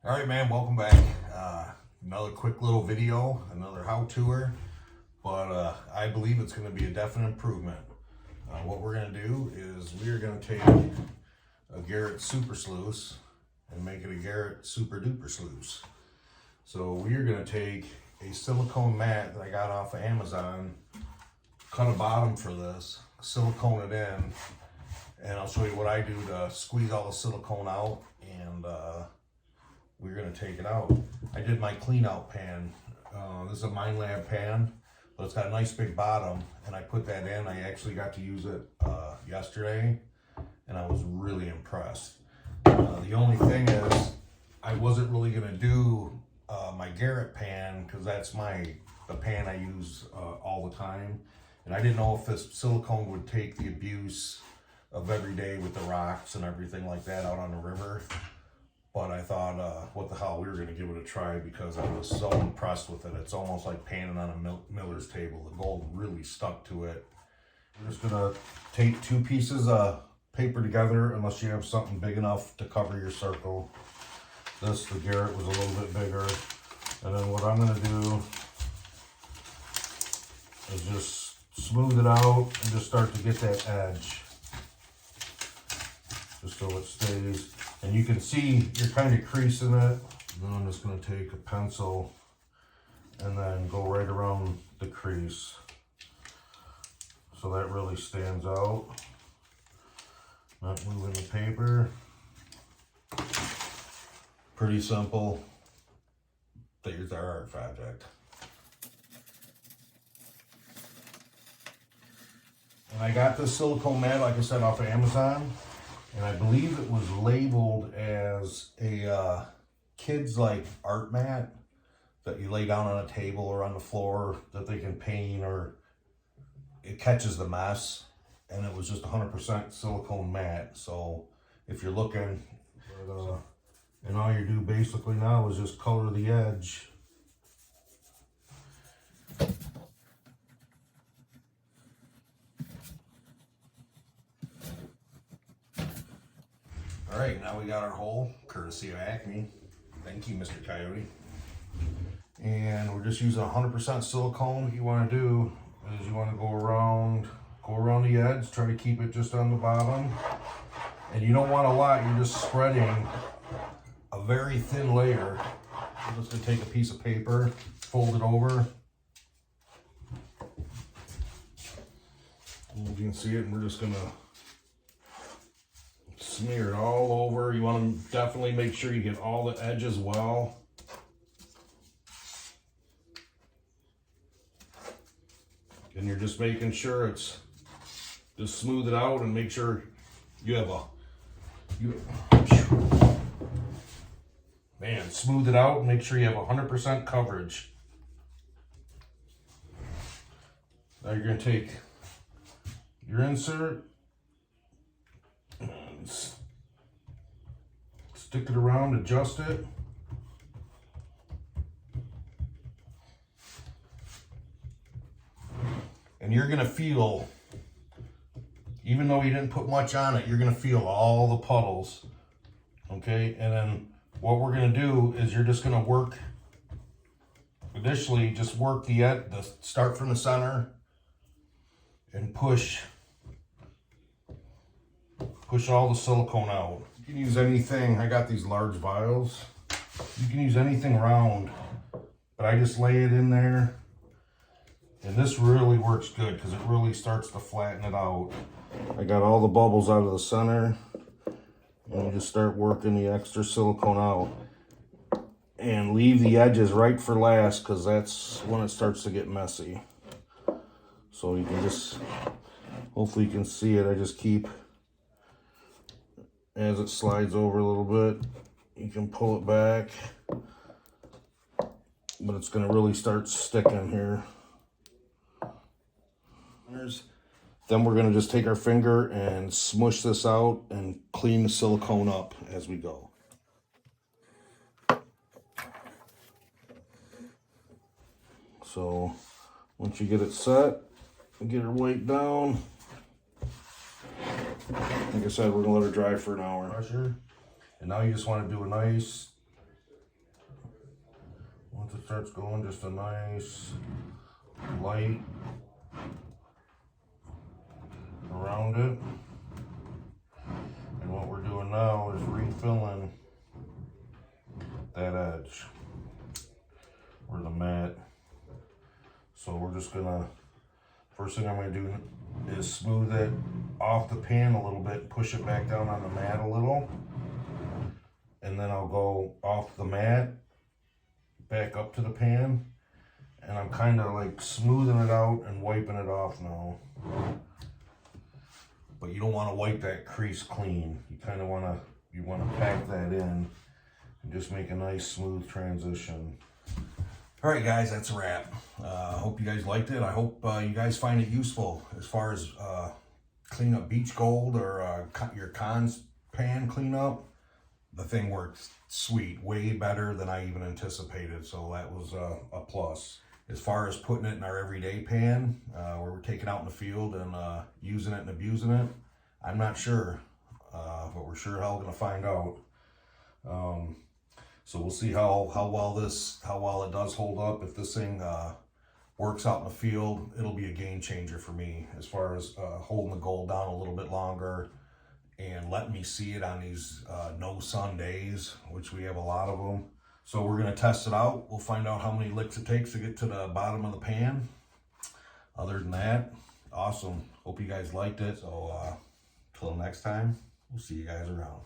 All right, man, welcome back. Another quick little video, another how-toer, but I believe it's going to be a definite improvement. What we're going to do is we're going to take a Garrett Super Sluice and make it a Garrett Super Duper Sluice. So we're going to take a silicone mat that I got off of Amazon, cut a bottom for this, silicone it in, and I'll show you what I do to squeeze all the silicone out, and we're gonna take it out. I did my clean out pan. This is a Minelab pan, but it's got a nice big bottom, and I put that in. I actually got to use it yesterday, and I was really impressed. The only thing is, I wasn't really gonna do my Garrett pan because that's the pan I use all the time, and I didn't know if this silicone would take the abuse of every day with the rocks and everything like that out on the river. But I thought, what the hell, we were going to give it a try because I was so impressed with it. It's almost like painting on a miller's table. The gold really stuck to it. We're just going to tape two pieces of paper together unless you have something big enough to cover your circle. The Garrett was a little bit bigger. And then what I'm going to do is just smooth it out and just start to get that edge. Just so it stays. And you can see you're kind of creasing it. Then I'm just going to take a pencil and then go right around the crease. So that really stands out. Not moving the paper. Pretty simple. There's our art project. And I got this silicone mat, like I said, off of Amazon. And I believe it was labeled as a kid's like art mat that you lay down on a table or on the floor that they can paint, or it catches the mess. And it was just 100% silicone mat. So if you're looking, and all you do basically now is just color the edge. All right, now we got our hole, courtesy of Acme. Thank you, Mr. Coyote. And we're just using 100% silicone. What you want to do is you want to go around the edge, try to keep it just on the bottom. And you don't want a lot, you're just spreading a very thin layer. I'm just going to take a piece of paper, fold it over. And you can see it, and we're just going to smear it all over. You want to definitely make sure you get all the edges well. And you're just making sure it's just smooth it out and make sure you have smooth it out and make sure you have 100% coverage. Now you're going to take your insert, stick it around, adjust it. And you're gonna feel, even though you didn't put much on it, you're gonna feel all the puddles. Okay, and then what we're gonna do is you're just gonna work, initially just work start from the center and push all the silicone out. You can use anything. I got these large vials. You can use anything round, but I just lay it in there. And this really works good because it really starts to flatten it out. I got all the bubbles out of the center. And you just start working the extra silicone out. And leave the edges right for last because that's when it starts to get messy. So you can just, hopefully you can see it. I just keep, as it slides over a little bit, you can pull it back, but it's going to really start sticking here. Then we're going to just take our finger and smush this out and clean the silicone up as we go. So once you get it set, get her weight down. Like I said, we're gonna let her dry for an hour. And now you just want to do a nice once it starts going, just a nice light around it. And what we're doing now is refilling that edge or the mat. So we're just gonna, first thing I'm gonna do is smooth it off the pan a little bit, push it back down on the mat a little, and then I'll go off the mat back up to the pan, and I'm kind of like smoothing it out and wiping it off now. But you don't want to wipe that crease clean. You kind of want to pack that in and just make a nice smooth transition. All right, guys, that's a wrap. Hope you guys liked it. I hope you guys find it useful as far as cleaning up beach gold or your cons pan cleanup. The thing works sweet, way better than I even anticipated. So that was a plus. As far as putting it in our everyday pan, where we're taking out in the field and using it and abusing it, I'm not sure, but we're sure hell gonna find out. So we'll see how well it does hold up. If this thing works out in the field, it'll be a game changer for me as far as holding the gold down a little bit longer and letting me see it on these no sun days, which we have a lot of them. So we're gonna test it out. We'll find out how many licks it takes to get to the bottom of the pan. Other than that, awesome. Hope you guys liked it. So till next time, we'll see you guys around.